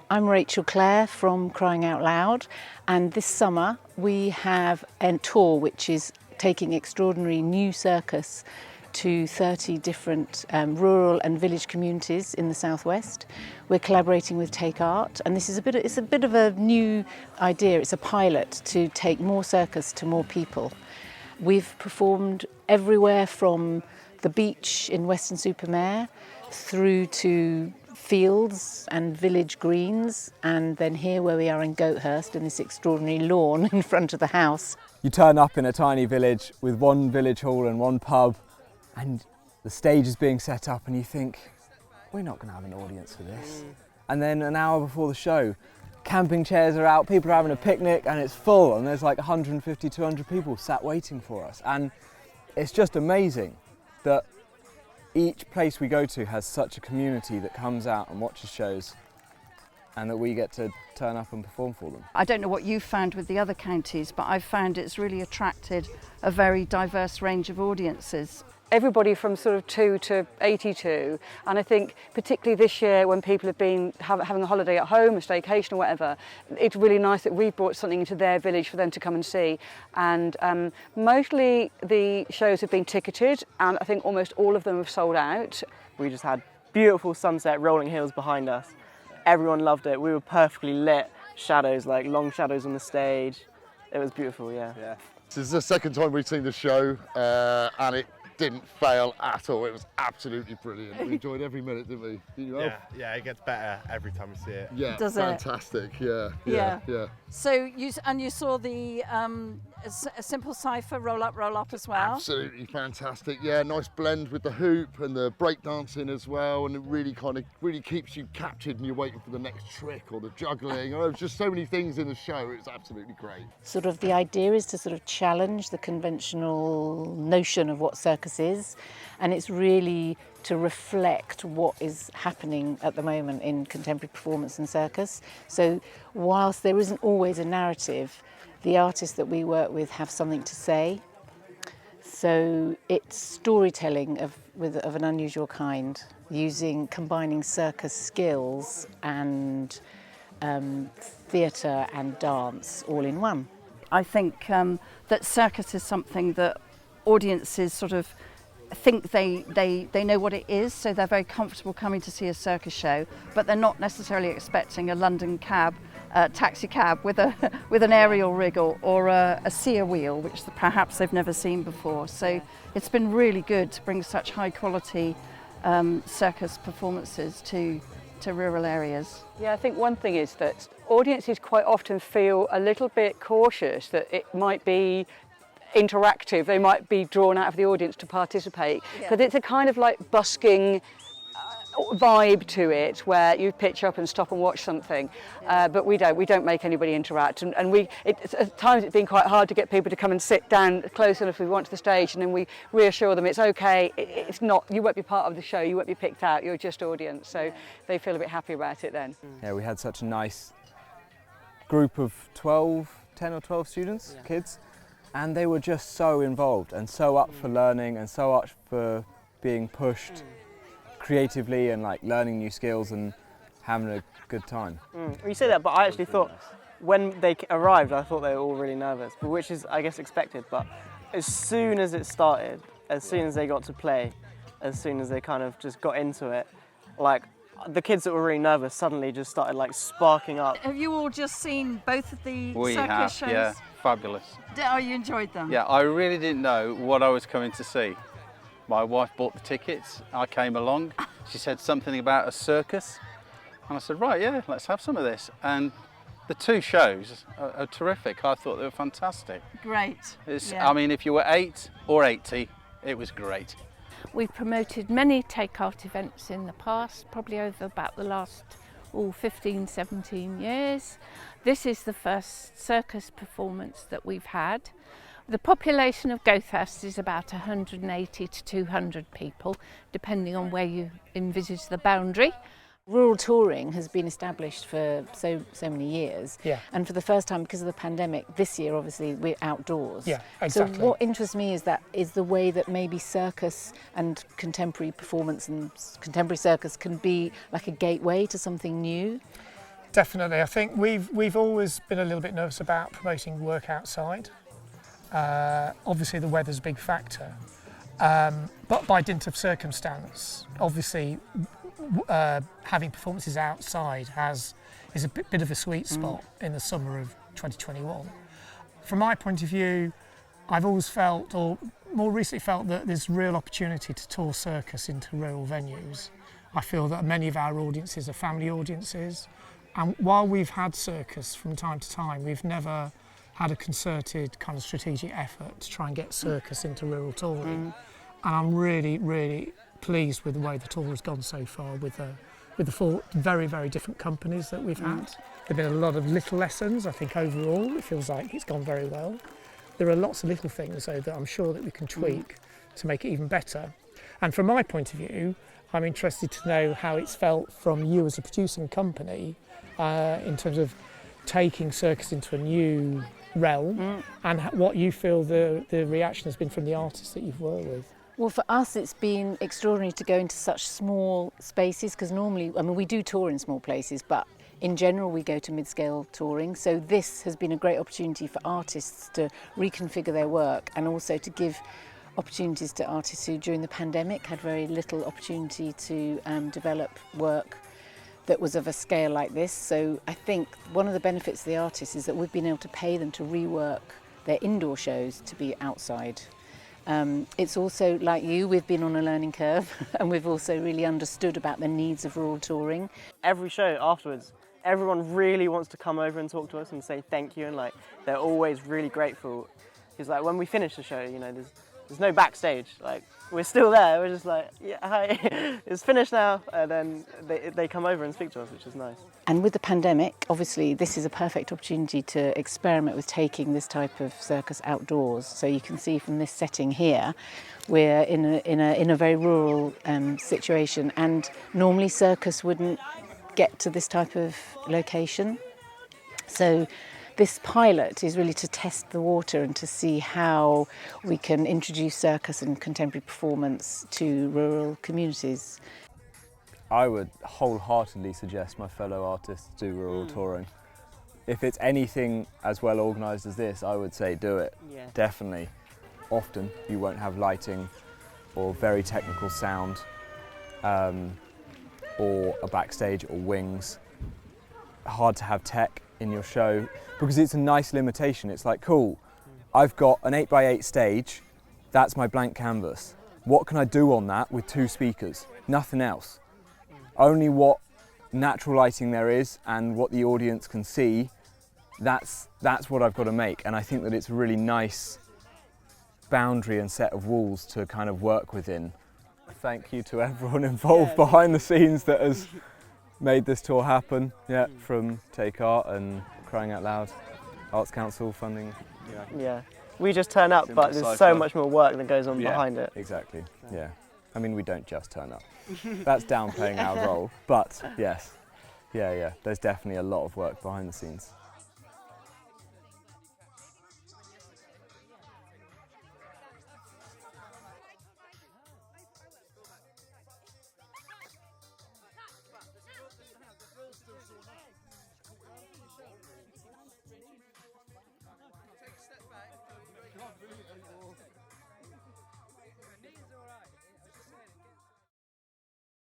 I'm Rachel Clare from Crying Out Loud, and this summer we have a tour which is taking Extraordinary New Circus to 30 different rural and village communities in the southwest. We're collaborating with Take Art, and this is it's a bit of a new idea. It's a pilot to take more circus to more people. We've performed everywhere from the beach in Weston-super-Mare through to fields and village greens, and then here where we are in Goathurst in this extraordinary lawn in front of the house. You turn up in a tiny village with one village hall and one pub, and the stage is being set up, and you think, we're not going to have an audience for this. And then an hour before the show, camping chairs are out, people are having a picnic, and it's full, and there's like 150, 200 people sat waiting for us. And it's just amazing that each place we go to has such a community that comes out and watches shows, and that we get to turn up and perform for them. I don't know what you've found with the other counties, but I've found it's really attracted a very diverse range of audiences. Everybody from sort of 2 to 82, and I think particularly this year when people have been having a holiday at home, a staycation or whatever, it's really nice that we've brought something into their village for them to come and see. And mostly the shows have been ticketed, and I think almost all of them have sold out. We just had beautiful sunset, rolling hills behind us. Everyone loved it. We were perfectly lit, shadows, like long shadows on the stage. It was beautiful, yeah. This is the second time we've seen the show, and it didn't fail at all. It was absolutely brilliant. We enjoyed every minute, didn't we? Yeah, it gets better every time we see it. Yeah, Does fantastic. it? Yeah. So you saw the a simple Cypher roll up as well. Absolutely fantastic. Yeah, nice blend with the hoop and the breakdancing as well, and it really keeps you captured, and you're waiting for the next trick or the juggling. There's just so many things in the show. It's absolutely great. Sort of the idea is to sort of challenge the conventional notion of what circus is, and it's really to reflect what is happening at the moment in contemporary performance and circus. So whilst there isn't always a narrative, the artists that we work with have something to say. So it's storytelling of an unusual kind, combining circus skills and theatre and dance all in one. I think that circus is something that audiences sort of think they know what it is, so they're very comfortable coming to see a circus show, but they're not necessarily expecting a London taxi cab with an aerial rig or a sear wheel, which perhaps they've never seen before. So it's been really good to bring such high quality circus performances to rural areas. Yeah, I think one thing is that audiences quite often feel a little bit cautious that it might be interactive, they might be drawn out of the audience to participate, because it's a kind of like busking vibe to it where you pitch up and stop and watch something, but we don't make anybody interact, and at times it's been quite hard to get people to come and sit down close enough if we want to the stage, and then we reassure them it's okay, it's not, you won't be part of the show, you won't be picked out, you're just audience, so they feel a bit happy about it then. Yeah, we had such a nice group of 10 or 12 students, kids, and they were just so involved and so up for learning and so up for being pushed creatively and like learning new skills and having a good time. You say that, but I actually thought when they arrived, I thought they were all really nervous, but which is, I guess, expected. But as soon as it started, as soon as they got to play, as soon as they kind of just got into it, like the kids that were really nervous suddenly just started like sparking up. Have you all just seen both of the circus shows? Yeah, fabulous. Oh, you enjoyed them? Yeah, I really didn't know what I was coming to see. My wife bought the tickets, I came along, she said something about a circus, and I said, right, yeah, let's have some of this. And the two shows are terrific. I thought they were fantastic. Great. I mean, if you were 8 or 80, it was great. We've promoted many Take Art events in the past, probably over about the last 15, 17 years. This is the first circus performance that we've had. The population of Goathurst is about 180 to 200 people, depending on where you envisage the boundary. Rural touring has been established for so many years, and for the first time because of the pandemic this year, obviously we're outdoors. Yeah, exactly. So what interests me is the way that maybe circus and contemporary performance and contemporary circus can be like a gateway to something new. Definitely. I think we've always been a little bit nervous about promoting work outside. Obviously the weather's a big factor, but by dint of circumstance, obviously having performances outside is a bit of a sweet spot in the summer of 2021. From my point of view, I've always felt, or more recently felt, that there's real opportunity to tour circus into rural venues. I feel that many of our audiences are family audiences, and while we've had circus from time to time, we've never had a concerted kind of strategic effort to try and get circus into rural touring. And I'm really, really pleased with the way the tour has gone so far with the 4 very, very different companies that we've had. There have been a lot of little lessons. I think overall it feels like it's gone very well. There are lots of little things though that I'm sure that we can tweak to make it even better. And from my point of view, I'm interested to know how it's felt from you as a producing company in terms of taking circus into a new realm and what you feel the reaction has been from the artists that you've worked with. Well, for us, it's been extraordinary to go into such small spaces, because normally, I mean, we do tour in small places, but in general, we go to mid-scale touring. So this has been a great opportunity for artists to reconfigure their work and also to give opportunities to artists who, during the pandemic, had very little opportunity to develop work that was of a scale like this. So I think one of the benefits of the artists is that we've been able to pay them to rework their indoor shows to be outside. It's also, like you, we've been on a learning curve and we've also really understood about the needs of rural touring. Every show afterwards, everyone really wants to come over and talk to us and say thank you, and like they're always really grateful. Because like when we finish the show, you know, there's no backstage. Like we're still there. We're just like, yeah, hi, it's finished now, and then they come over and speak to us, which is nice. And with the pandemic, obviously, this is a perfect opportunity to experiment with taking this type of circus outdoors. So you can see from this setting here, we're in a very rural situation, and normally circus wouldn't get to this type of location. So this pilot is really to test the water and to see how we can introduce circus and contemporary performance to rural communities. I would wholeheartedly suggest my fellow artists do rural touring. If it's anything as well organised as this, I would say do it, definitely. Often you won't have lighting or very technical sound or a backstage or wings. Hard to have tech in your show because it's a nice limitation. It's like, cool, I've got an 8x8 stage, that's my blank canvas. What can I do on that with 2 speakers? Nothing else. Only what natural lighting there is and what the audience can see, that's what I've got to make. And I think that it's a really nice boundary and set of rules to kind of work within. Thank you to everyone involved behind the scenes that has made this tour happen. Yeah, from Take Art and Crying Out Loud, Arts Council funding. Yeah, we just turn up, but there's Cypher. so much more work that goes on behind it. Exactly, yeah. I mean, we don't just turn up. That's downplaying our role, but yes, yeah, there's definitely a lot of work behind the scenes.